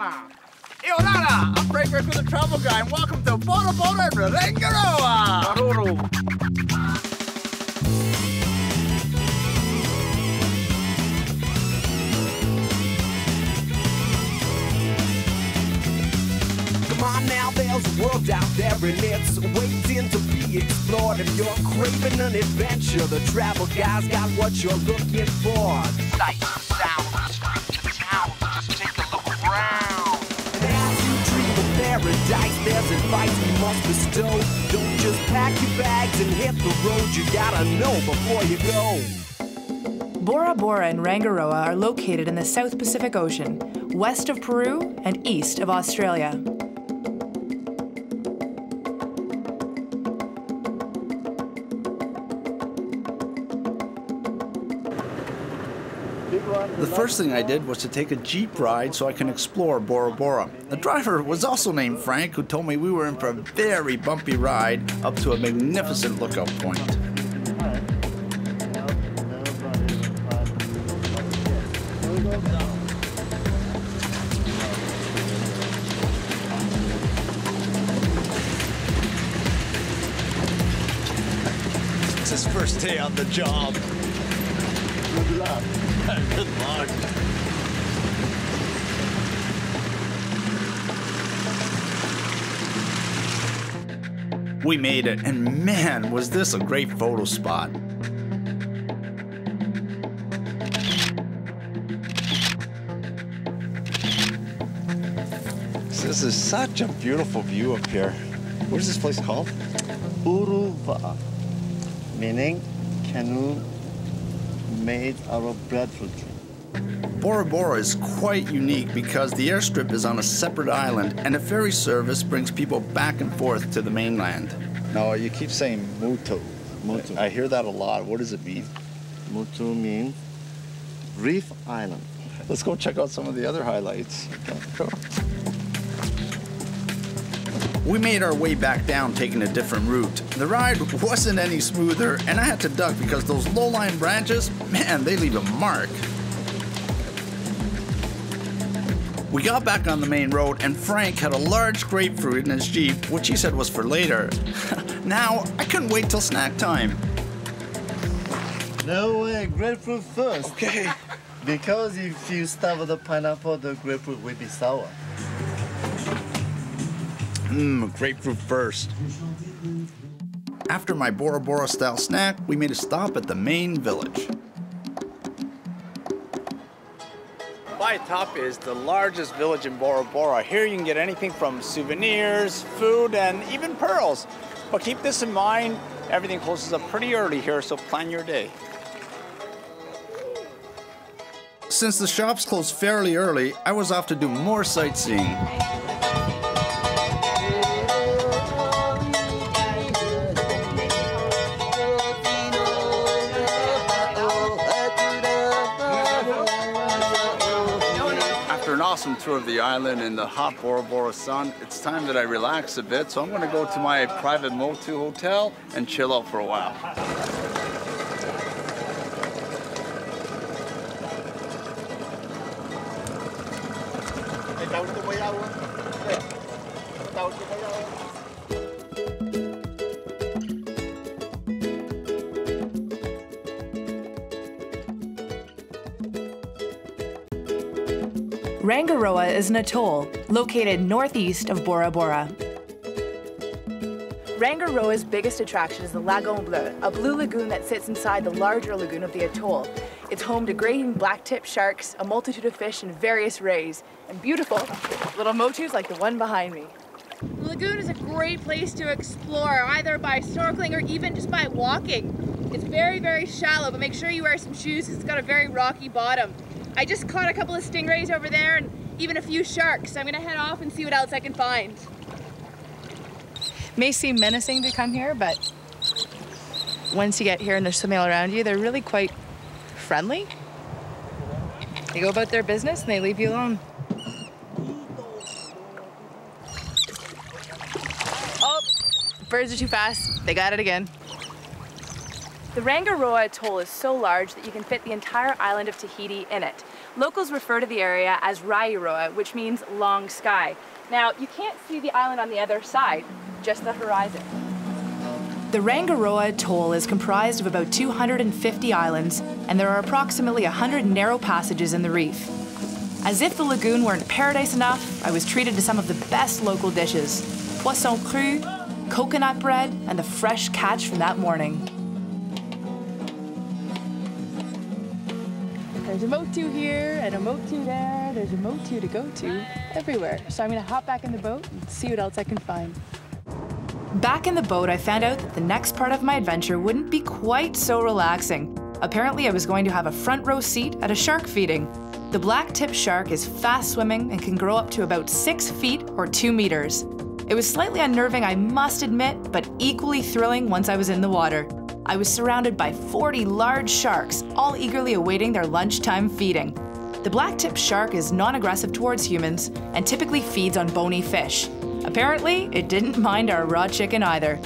Hola, I'm Frank Greco, the travel guy, and welcome to Bora Bora and Rangiroa. Come on now, there's a world out there and it's waiting to be explored. If you're craving an adventure, the travel guy's got what you're looking for. Sights, sounds, streets to town, just take a look around. And as you dream of paradise, there's advice we must bestow. Don't just pack your bags and hit the road, you gotta know before you go. Bora Bora and Rangiroa are located in the South Pacific Ocean, west of Peru and east of Australia. The first thing I did was to take a Jeep ride so I can explore Bora Bora. The driver was also named Frank, who told me we were in for a very bumpy ride up to a magnificent lookout point. It's his first day on the job. Good luck. Good luck. We made it, and man, was this a great photo spot. This is such a beautiful view up here. What is this place called? Uruva, meaning canoe made out of breadfruit tree. Bora Bora is quite unique because the airstrip is on a separate island and a ferry service brings people back and forth to the mainland. No, you keep saying Mutu. Mutu. I hear that a lot. What does it mean? Mutu means reef island. Let's go check out some of the other highlights. Go. We made our way back down taking a different route. The ride wasn't any smoother and I had to duck because those low-lying branches, man, they leave a mark. We got back on the main road and Frank had a large grapefruit in his Jeep, which he said was for later. Now, I couldn't wait till snack time. No way, grapefruit first. Okay. Because if you start with the pineapple, the grapefruit will be sour. Grapefruit first. After my Bora Bora style snack, we made a stop at the main village. Top is the largest village in Bora Bora. Here you can get anything from souvenirs, food, and even pearls. But keep this in mind, everything closes up pretty early here, so plan your day. Since the shops closed fairly early, I was off to do more sightseeing. After an awesome tour of the island in the hot Bora Bora sun, it's time that I relax a bit, so I'm going to go to my private Motu hotel and chill out for a while. Rangiroa is an atoll located northeast of Bora Bora. Rangiroa's biggest attraction is the Lagoon Bleu, a blue lagoon that sits inside the larger lagoon of the atoll. It's home to great blacktip sharks, a multitude of fish, and various rays, and beautiful little motus like the one behind me. The lagoon is a great place to explore, either by snorkeling or even just by walking. It's very, very shallow, but make sure you wear some shoes because it's got a very rocky bottom. I just caught a couple of stingrays over there and even a few sharks, so I'm gonna head off and see what else I can find. May seem menacing to come here, but once you get here and there's something all around you, they're really quite friendly. They go about their business and they leave you alone. Oh, birds are too fast. They got it again. The Rangiroa atoll is so large that you can fit the entire island of Tahiti in it. Locals refer to the area as Rangiroa, which means long sky. Now, you can't see the island on the other side, just the horizon. The Rangiroa atoll is comprised of about 250 islands, and there are approximately 100 narrow passages in the reef. As if the lagoon weren't paradise enough, I was treated to some of the best local dishes: poisson cru, coconut bread, and the fresh catch from that morning. There's a motu here and a motu there. There's a motu to go to everywhere. So I'm gonna hop back in the boat and see what else I can find. Back in the boat, I found out that the next part of my adventure wouldn't be quite so relaxing. Apparently, I was going to have a front row seat at a shark feeding. The black-tip shark is fast swimming and can grow up to about 6 feet or 2 meters. It was slightly unnerving, I must admit, but equally thrilling once I was in the water. I was surrounded by 40 large sharks, all eagerly awaiting their lunchtime feeding. The black-tip shark is non-aggressive towards humans and typically feeds on bony fish. Apparently, it didn't mind our raw chicken either.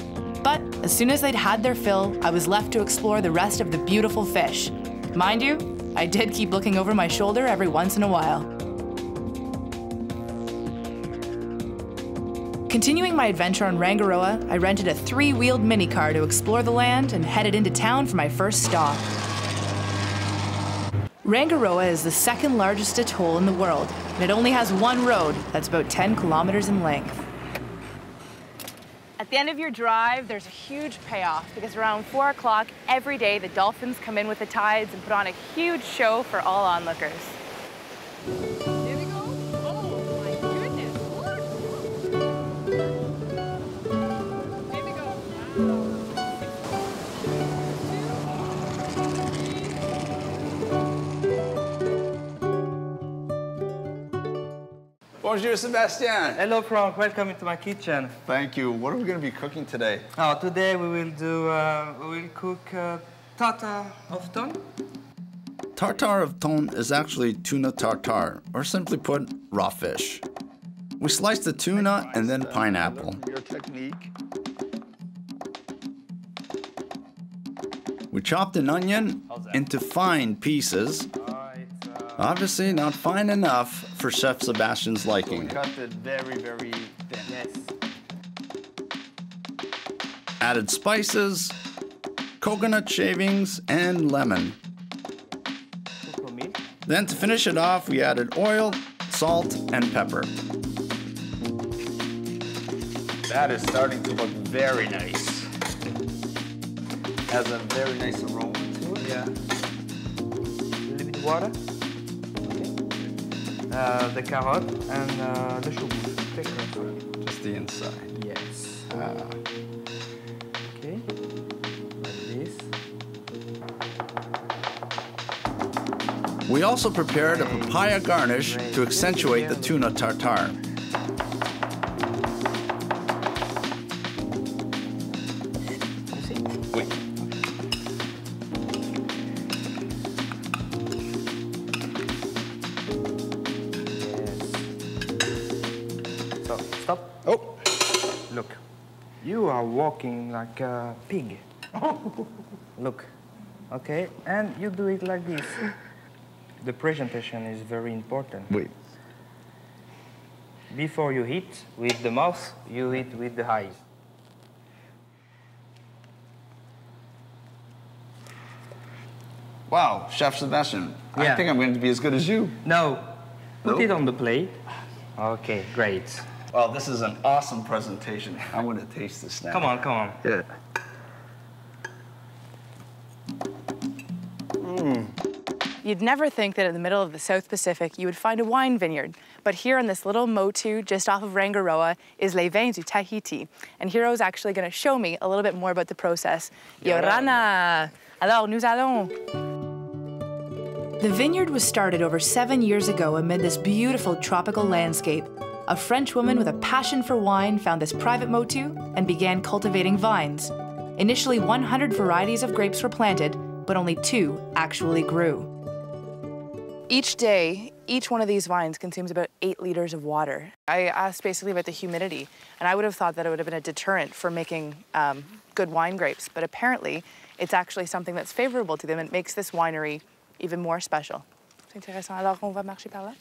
But as soon as they'd had their fill, I was left to explore the rest of the beautiful fish. Mind you, I did keep looking over my shoulder every once in a while. Continuing my adventure on Rangiroa, I rented a 3-wheeled minicar to explore the land and headed into town for my first stop. Rangiroa is the second largest atoll in the world, and it only has one road that's about 10 kilometers in length. At the end of your drive, there's a huge payoff because around 4 o'clock every day, the dolphins come in with the tides and put on a huge show for all onlookers. Here we go. Oh my goodness. Here we go. Bonjour, Sebastian. Hello, Frank. Welcome into my kitchen. Thank you. What are we going to be cooking today? Today we will cook tartare of thon. Tartare of thon is actually tuna tartare, or simply put, raw fish. We slice the tuna and then pineapple. Your technique. We chopped an onion into fine pieces. Obviously not fine enough for Chef Sebastian's liking. Cut it very, very thin. Yes. Added spices, coconut shavings, and lemon. Then to finish it off, we added oil, salt, and pepper. That is starting to look very nice. Has a very nice aroma to it. Yeah. A little bit of water. The carrot and the sugar. Just the inside. Yes. Okay. Like this. We also prepared a papaya garnish to accentuate the tuna tartare. Stop. Oh, look. You are walking like a pig. Look. Okay, and you do it like this. The presentation is very important. Wait. Before you eat with the mouth, you eat with the eyes. Wow, Chef Sebastian, Yeah. I think I'm going to be as good as you. No, put Nope. it on the plate. Okay, great. Well, this is an awesome presentation. I'm going to taste this now. Come on, come on. Yeah. You'd never think that in the middle of the South Pacific you would find a wine vineyard, but here on this little motu just off of Rangiroa is Les Vins du Tahiti, and Hiro's actually going to show me a little bit more about the process. Yorana! Alors, nous allons! The vineyard was started over 7 years ago amid this beautiful tropical landscape. A French woman with a passion for wine found this private motu and began cultivating vines. Initially, 100 varieties of grapes were planted, but only 2 actually grew. Each day, each one of these vines consumes about 8 liters of water. I asked basically about the humidity, and I would have thought that it would have been a deterrent for making good wine grapes, but apparently it's actually something that's favorable to them and makes this winery even more special. C'est intéressant. Alors, on va marcher par là.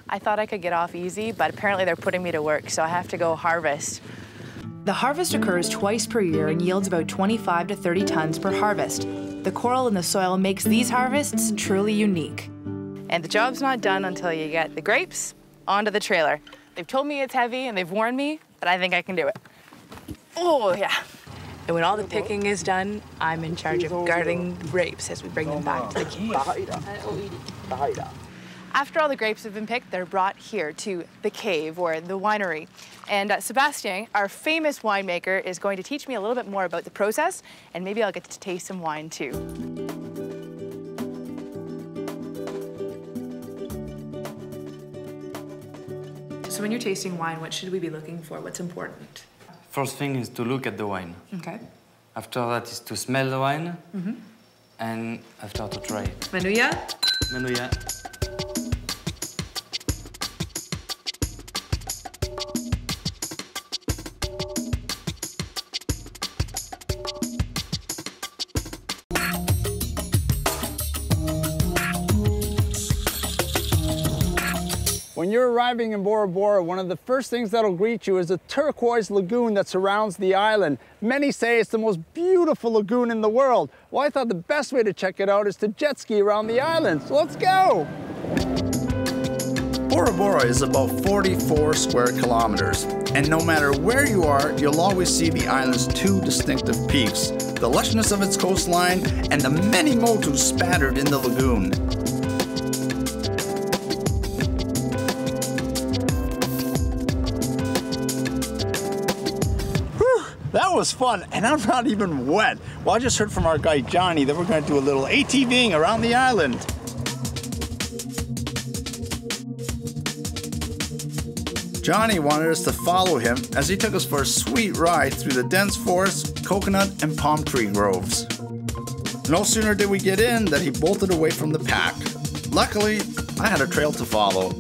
I thought I could get off easy, but apparently they're putting me to work, so I have to go harvest. The harvest occurs twice per year and yields about 25 to 30 tons per harvest. The coral in the soil makes these harvests truly unique. And the job's not done until you get the grapes onto the trailer. They've told me it's heavy and they've warned me, but I think I can do it. Oh, yeah. And when all the picking is done, I'm in charge of guarding the grapes as we bring them back to the cave. After all the grapes have been picked, they're brought here to the cave, or the winery. And Sebastien, our famous winemaker, is going to teach me a little bit more about the process, and maybe I'll get to taste some wine too. So when you're tasting wine, what should we be looking for? What's important? First thing is to look at the wine. Okay. After that is to smell the wine, and after to try it. Menuya? Menuya. When you're arriving in Bora Bora, one of the first things that'll greet you is a turquoise lagoon that surrounds the island. Many say it's the most beautiful lagoon in the world. Well, I thought the best way to check it out is to jet ski around the island. So let's go! Bora Bora is about 44 square kilometers, and no matter where you are, you'll always see the island's two distinctive peaks, the lushness of its coastline and the many motus spattered in the lagoon. That was fun, and I'm not even wet. Well, I just heard from our guy Johnny that we're going to do a little ATVing around the island. Johnny wanted us to follow him as he took us for a sweet ride through the dense forest, coconut, and palm tree groves. No sooner did we get in than he bolted away from the pack. Luckily, I had a trail to follow.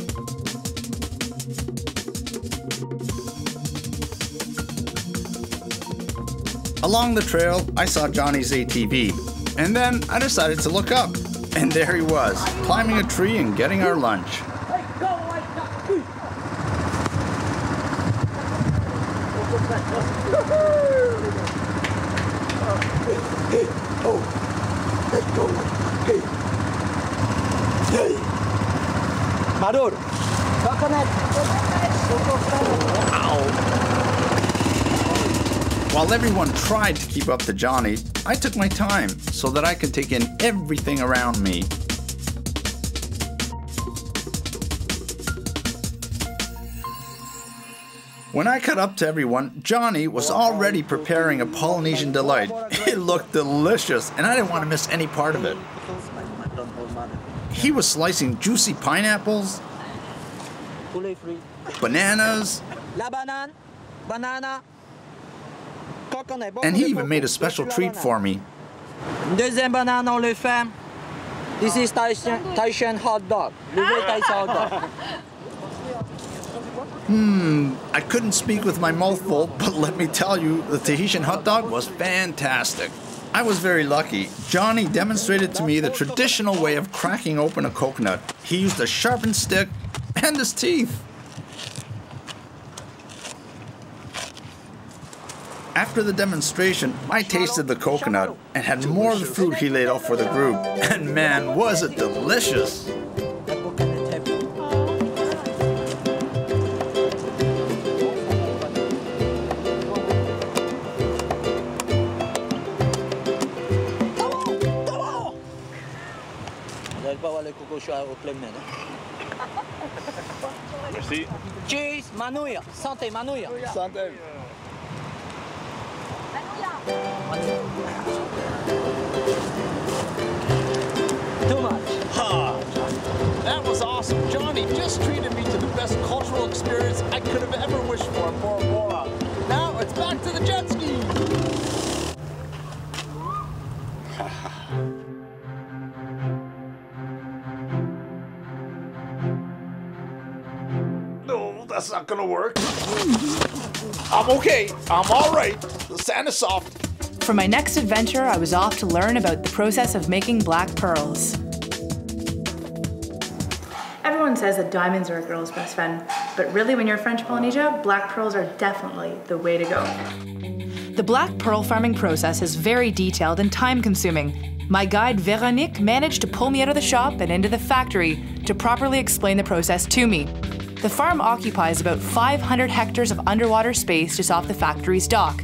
Along the trail, I saw Johnny's ATV, and then I decided to look up, and there he was, climbing a tree and getting our lunch. While everyone tried to keep up to Johnny, I took my time so that I could take in everything around me. When I cut up to everyone, Johnny was already preparing a Polynesian delight. It looked delicious, and I didn't want to miss any part of it. He was slicing juicy pineapples, bananas, and he even made a special treat for me. Deuxième banane, on le fait. This is Tahitian hot dog. I couldn't speak with my mouth full, but let me tell you, the Tahitian hot dog was fantastic. I was very lucky. Johnny demonstrated to me the traditional way of cracking open a coconut. He used a sharpened stick and his teeth. After the demonstration, I tasted the coconut and had more of the fruit he laid out for the group. And man, was it delicious! Merci. Cheers, manouille. Santé, manouille. Santé. Too much. That was awesome. Johnny just treated me to the best cultural experience I could have ever wished for in Bora Bora. Now it's back to the jet ski. No, that's not gonna work. I'm okay. I'm all right. The sand is soft. For my next adventure, I was off to learn about the process of making black pearls. Everyone says that diamonds are a girl's best friend, but really when you're French Polynesia, black pearls are definitely the way to go. The black pearl farming process is very detailed and time-consuming. My guide Véronique managed to pull me out of the shop and into the factory to properly explain the process to me. The farm occupies about 500 hectares of underwater space just off the factory's dock.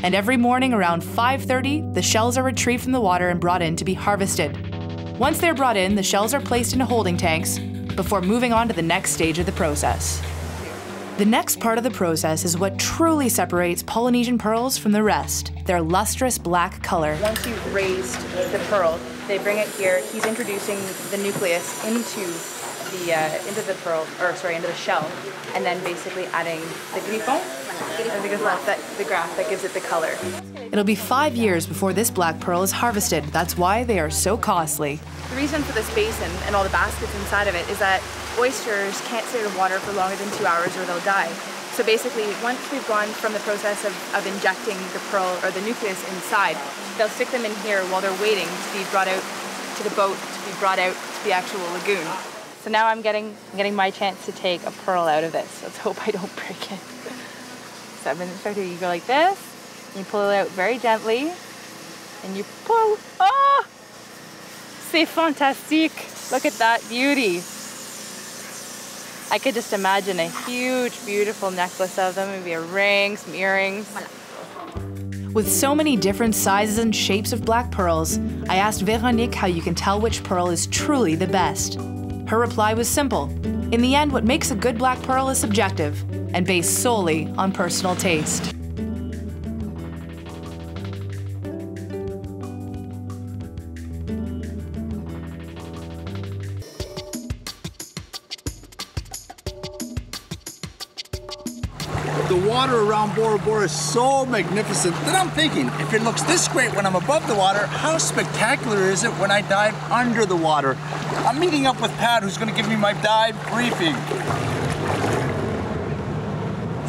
And every morning around 5:30, the shells are retrieved from the water and brought in to be harvested. Once they're brought in, the shells are placed into holding tanks before moving on to the next stage of the process. The next part of the process is what truly separates Polynesian pearls from the rest, their lustrous black color. Once you've raised the pearl, they bring it here. He's introducing the nucleus into the pearl, into the shell, and then basically adding the griffon, the graft that gives it the color. It'll be 5 years before this black pearl is harvested. That's why they are so costly. The reason for this basin and all the baskets inside of it is that oysters can't stay in water for longer than 2 hours or they'll die. So basically, once we've gone from the process of injecting the pearl or the nucleus inside, they'll stick them in here while they're waiting to be brought out to the boat, to be brought out to the actual lagoon. So now I'm getting my chance to take a pearl out of this. Let's hope I don't break it. So I'm going to start to, you go like this, and you pull it out very gently, and you pull. Oh! C'est fantastique! Look at that beauty. I could just imagine a huge, beautiful necklace of them, maybe a ring, some earrings. With so many different sizes and shapes of black pearls, I asked Véronique how you can tell which pearl is truly the best. Her reply was simple. In the end, what makes a good black pearl is subjective and based solely on personal taste. The water around Bora Bora is so magnificent that I'm thinking, if it looks this great when I'm above the water, how spectacular is it when I dive under the water? I'm meeting up with Pat, who's going to give me my dive briefing.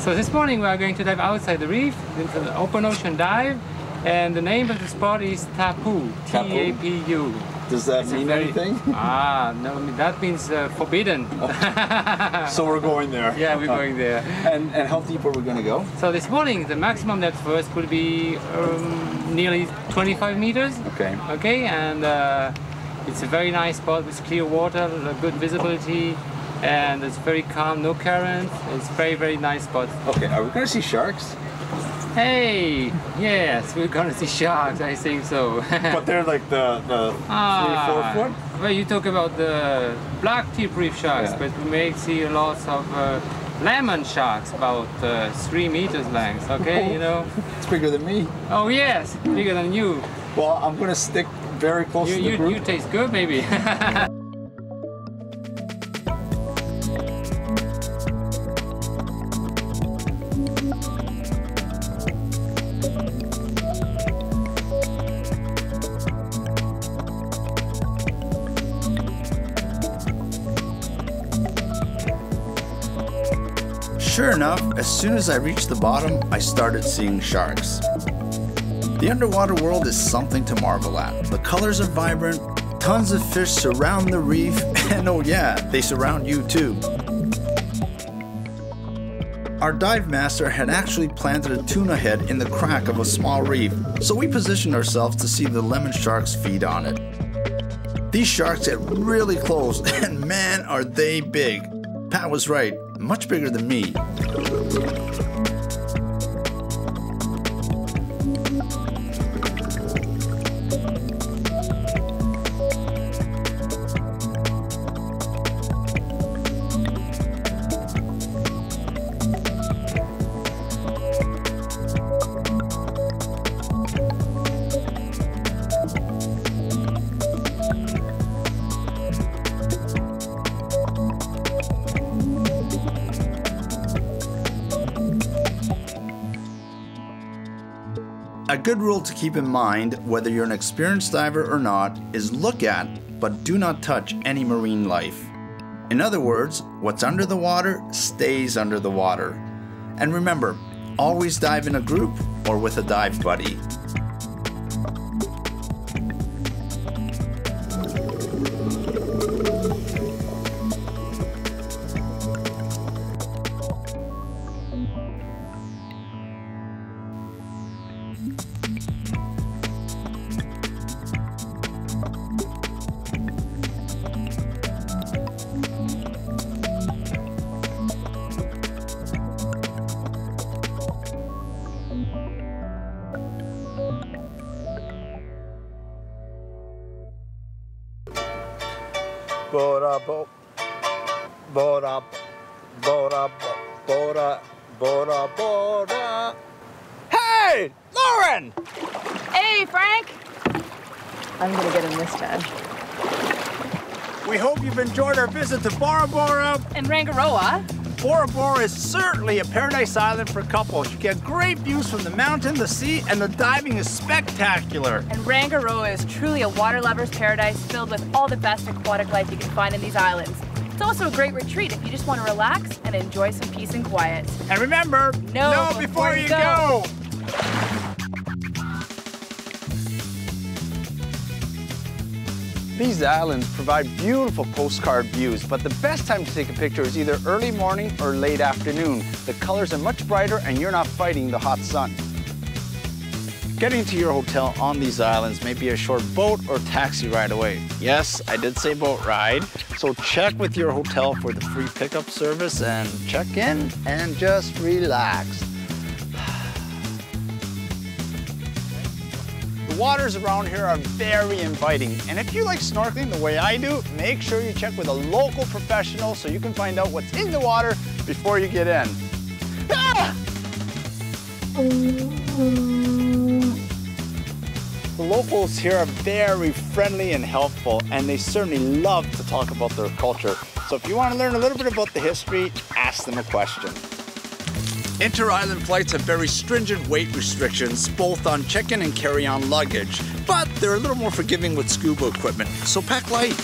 So this morning we are going to dive outside the reef, into the open ocean dive, and the name of the spot is Tapu, T-A-P-U. Does that mean anything? No, that means forbidden. Oh. So we're going there. Yeah, we're going there. And how deep are we going to go? So this morning, the maximum depth for us could be nearly 25 meters. Okay. Okay, and it's a very nice spot with clear water, good visibility, and it's very calm, no current. It's very, very nice spot. Okay, are we going to see sharks? Hey, yes, we're gonna see sharks, I think so. But they're like the 3-4 foot? Well, you talk about the black tip reef sharks, yeah. But we may see lots of lemon sharks, about 3 meters length, okay, you know? It's bigger than me. Oh yes, bigger than you. Well, I'm gonna stick very close to the group. You taste good, maybe. Sure enough, as soon as I reached the bottom, I started seeing sharks. The underwater world is something to marvel at. The colors are vibrant, tons of fish surround the reef, and oh yeah, they surround you too. Our dive master had actually planted a tuna head in the crack of a small reef, so we positioned ourselves to see the lemon sharks feed on it. These sharks get really close, and man are they big. Pat was right, much bigger than me. A good rule to keep in mind, whether you're an experienced diver or not, is look at, but do not touch any marine life. In other words, what's under the water stays under the water. And remember, always dive in a group or with a dive buddy. Bora Bora, Bora Bora Bora Bora Bora. Hey, Lauren! Hey, Frank! I'm gonna get him this time. We hope you've enjoyed our visit to Bora Bora and Rangiroa. Bora Bora is certainly a paradise island for couples. You get great views from the mountain, the sea, and the diving is spectacular. And Rangiroa is truly a water lover's paradise filled with all the best aquatic life you can find in these islands. It's also a great retreat if you just want to relax and enjoy some peace and quiet. And remember, know before you go. These islands provide beautiful postcard views, but the best time to take a picture is either early morning or late afternoon. The colors are much brighter and you're not fighting the hot sun. Getting to your hotel on these islands may be a short boat or taxi ride away. Yes, I did say boat ride. So check with your hotel for the free pickup service and check in and just relax. The waters around here are very inviting, and if you like snorkeling the way I do, make sure you check with a local professional so you can find out what's in the water before you get in. Ah! The locals here are very friendly and helpful, and they certainly love to talk about their culture. So if you want to learn a little bit about the history, ask them a question. Inter-island flights have very stringent weight restrictions, both on check-in and carry-on luggage, but they're a little more forgiving with scuba equipment, so pack light.